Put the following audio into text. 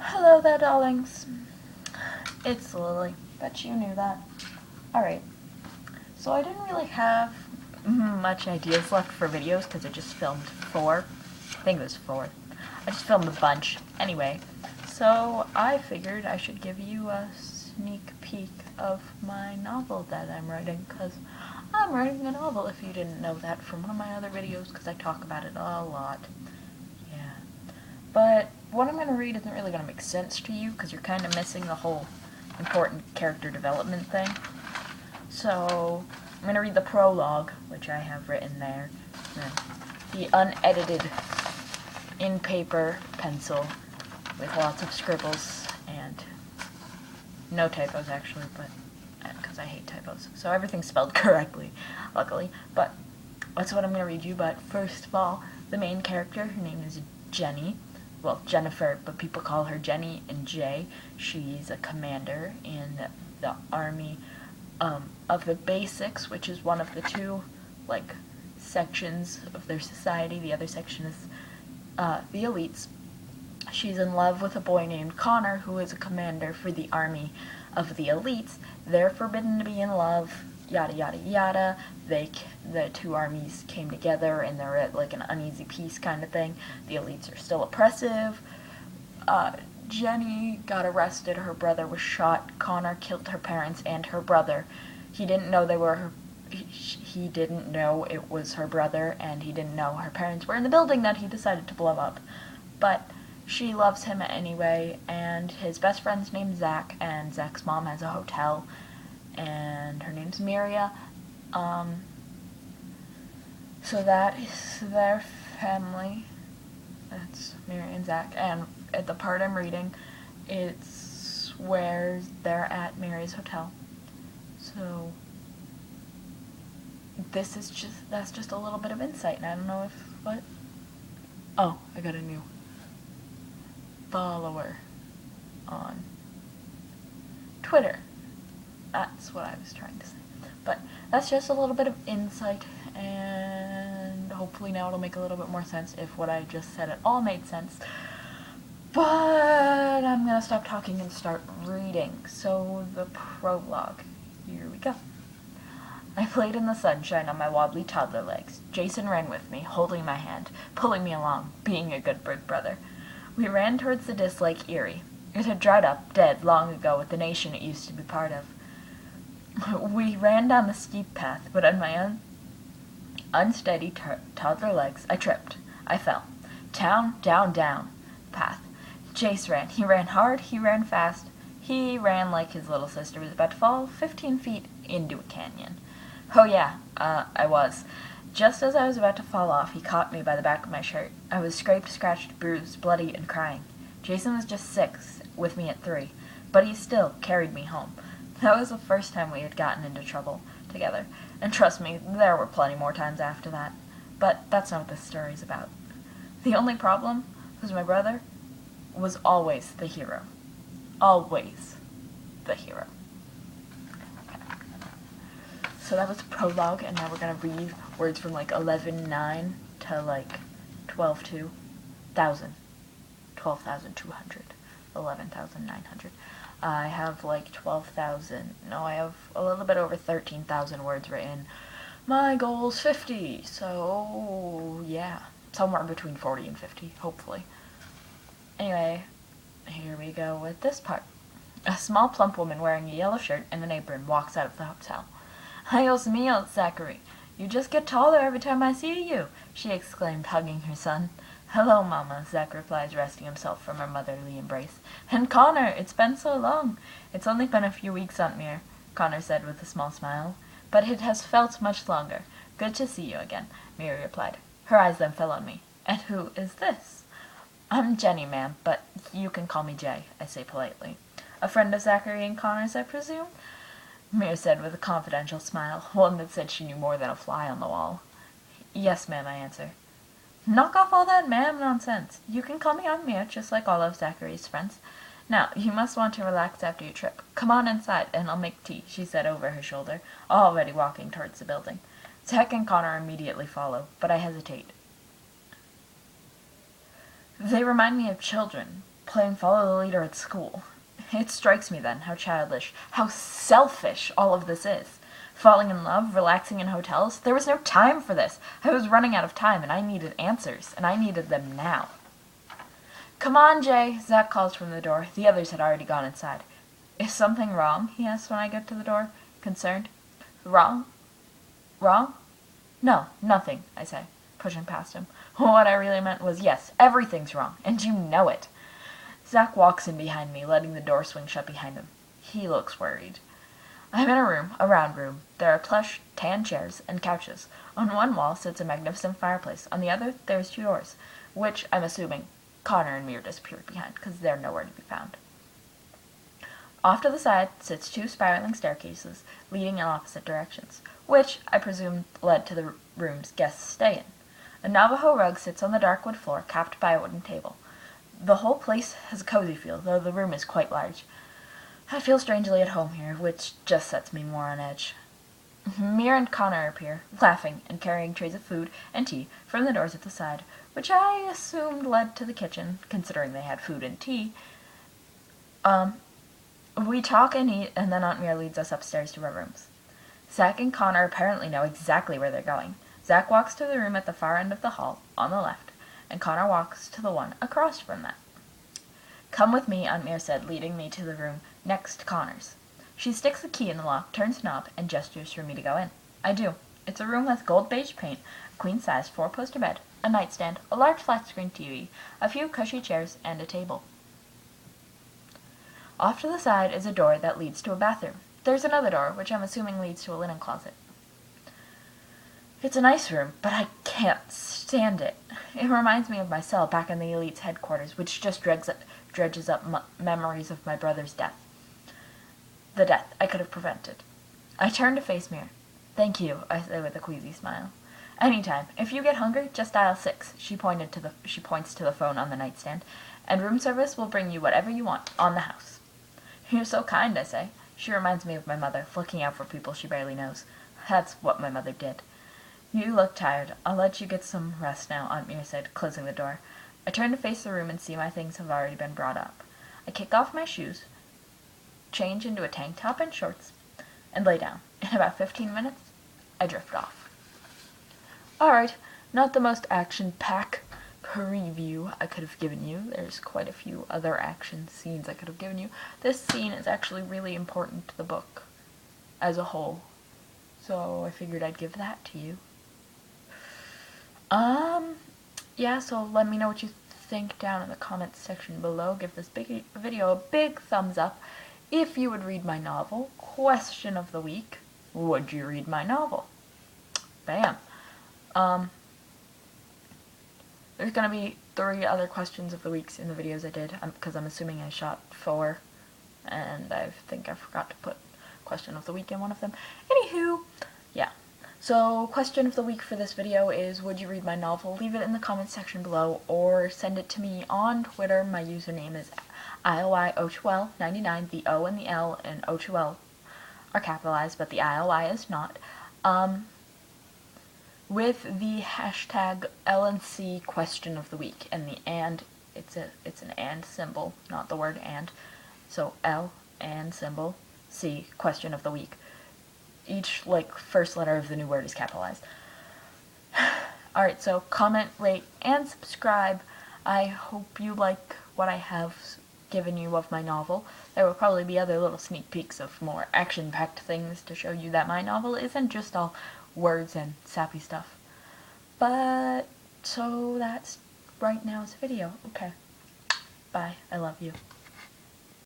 Hello there, darlings. It's Lily. Bet you knew that. Alright, so I didn't really have much ideas left for videos because I just filmed 4. I think it was 4. I just filmed a bunch. Anyway, so I figured I should give you a sneak peek of my novel that I'm writing, because I'm writing a novel, if you didn't know that from one of my other videos, because I talk about it a lot. Yeah. But what I'm going to read isn't really going to make sense to you because you're kind of missing the whole important character development thing. So I'm going to read the prologue, which I have written there. The unedited in-paper pencil with lots of scribbles and no typos actually, but because I hate typos. So everything's spelled correctly, luckily. But that's what I'm going to read you. But first of all, the main character, her name is Jenny. Well, Jennifer, but people call her Jenny and Jay. She's a commander in the army of the Basics, which is one of the two, like, sections of their society. The other section is the Elites. She's in love with a boy named Connor, who is a commander for the army of the Elites. They're forbidden to be in love, yada yada yada. The two armies came together and they're at like an uneasy peace kind of thing. The Elites are still oppressive. Jenny got arrested. Her brother was shot. Connor killed her parents and her brother. He didn't know they were her. He didn't know it was her brother, and he didn't know her parents were in the building that he decided to blow up. But she loves him anyway, and his best friend's named Zach, and Zach's mom has a hotel, and her name's Miria. So that is their family. That's Miria and Zach, and at the part I'm reading, it's where they're at Miria's hotel. So that's just a little bit of insight, and I don't know if, what? Oh, I got a new follower on Twitter. That's what I was trying to say. But that's just a little bit of insight, and hopefully now it'll make a little bit more sense if what I just said at all made sense. But I'm gonna stop talking and start reading. So the prologue. Here we go. I played in the sunshine on my wobbly toddler legs. Jason ran with me, holding my hand, pulling me along, being a good big brother. We ran towards the Diss Lake Erie. It had dried up, dead, long ago with the nation it used to be part of. We ran down the steep path, but on my unsteady toddler legs, I tripped. I fell. Down, down, down the path. Jace ran. He ran hard, he ran fast. He ran like his little sister was about to fall 15 feet into a canyon. Oh yeah, I was. Just as I was about to fall off, he caught me by the back of my shirt. I was scraped, scratched, bruised, bloody, and crying. Jason was just 6, with me at 3, but he still carried me home. That was the first time we had gotten into trouble together, and trust me, there were plenty more times after that. But that's not what this story's about. The only problem was my brother was always the hero. Always the hero. So that was the prologue, and now we're going to read words from like 11:9 to like 12,200. 11,900. I have like 12,000. No, I have a little bit over 13,000 words written. My goal's 50, so yeah, somewhere between 40 and 50, hopefully. Anyway, here we go with this part. A small plump woman wearing a yellow shirt and an apron walks out of the hotel. Dios mío, Zachary, you just get taller every time I see you, she exclaimed, hugging her son. Hello, Mama, Zach replies, resting himself from her motherly embrace. And Connor, it's been so long. It's only been a few weeks, Aunt Mir, Connor said with a small smile. But it has felt much longer. Good to see you again, Mary replied. Her eyes then fell on me. And who is this? I'm Jenny, ma'am, but you can call me Jay, I say politely. A friend of Zachary and Connor's, I presume? Mir said with a confidential smile, one that said she knew more than a fly on the wall. Yes, ma'am, I answer. Knock off all that ma'am nonsense. You can call me Aunt Mir, just like all of Zachary's friends. Now, you must want to relax after your trip. Come on inside, and I'll make tea, she said over her shoulder, already walking towards the building. Zach and Connor immediately follow, but I hesitate. They remind me of children, playing follow the leader at school. It strikes me then how childish, how selfish all of this is. Falling in love, relaxing in hotels, there was no time for this. I was running out of time and I needed answers, and I needed them now. "Come on, Jay," Zach calls from the door. The others had already gone inside. "Is something wrong?" he asks when I get to the door, concerned. "Wrong? Wrong? No, nothing," I say, pushing past him. What I really meant was, yes, everything's wrong, and you know it. Zach walks in behind me, letting the door swing shut behind him. He looks worried. I'm in a room, a round room. There are plush, tan chairs and couches. On one wall sits a magnificent fireplace. On the other, there's 2 doors, which, I'm assuming, Connor and Mir disappeared behind, because they're nowhere to be found. Off to the side sits 2 spiraling staircases, leading in opposite directions, which, I presume, led to the rooms guests stay in. A Navajo rug sits on the dark wood floor, capped by a wooden table. The whole place has a cozy feel, though the room is quite large. I feel strangely at home here, which just sets me more on edge. Mir and Connor appear, laughing and carrying trays of food and tea from the doors at the side, which I assumed led to the kitchen, considering they had food and tea. We talk and eat, and then Aunt Mir leads us upstairs to our rooms. Zach and Connor apparently know exactly where they're going. Zach walks to the room at the far end of the hall, on the left, and Connor walks to the one across from that. "Come with me," Aunt Mir said, leading me to the room next to Connor's. She sticks the key in the lock, turns the knob, and gestures for me to go in. I do. It's a room with gold beige paint, a queen-size 4-poster bed, a nightstand, a large flat-screen TV, a few cushy chairs, and a table. Off to the side is a door that leads to a bathroom. There's another door, which I'm assuming leads to a linen closet. It's a nice room, but I can't stand it. It reminds me of my cell back in the Elite's headquarters, which just dredges up memories of my brother's death. The death I could have prevented. I turn to face Mir. "Thank you," I say with a queasy smile. "Anytime. If you get hungry, just dial 6. She points to the phone on the nightstand. "And room service will bring you whatever you want, on the house." "You're so kind," I say. She reminds me of my mother, looking out for people she barely knows. That's what my mother did. "You look tired. I'll let you get some rest now," Aunt Mir said, closing the door. I turn to face the room and see my things have already been brought up. I kick off my shoes, change into a tank top and shorts, and lay down. In about 15 minutes, I drift off. Alright, not the most action-packed preview I could have given you. There's quite a few other action scenes I could have given you. This scene is actually really important to the book as a whole, so I figured I'd give that to you. Yeah, so let me know what you think down in the comments section below. Give this video a big thumbs up if you would read my novel. Question of the week: would you read my novel? Bam. There's gonna be 3 other questions of the weeks in the videos I did, because I'm assuming I shot 4, and I think I forgot to put question of the week in one of them. Anywho, yeah. So, question of the week for this video is, would you read my novel? Leave it in the comments section below, or send it to me on Twitter. My username is IOI02199. The O and the L and O2L are capitalized, but the IOI is not. With the hashtag LNC question of the week, and the and, it's an and symbol, not the word and. So L and symbol, C question of the week. Each, first letter of the new word is capitalized. Alright, so comment, rate, and subscribe. I hope you like what I have given you of my novel. There will probably be other little sneak peeks of more action-packed things to show you that my novel isn't just all words and sappy stuff. But, so that's right now's video. Okay. Bye. I love you.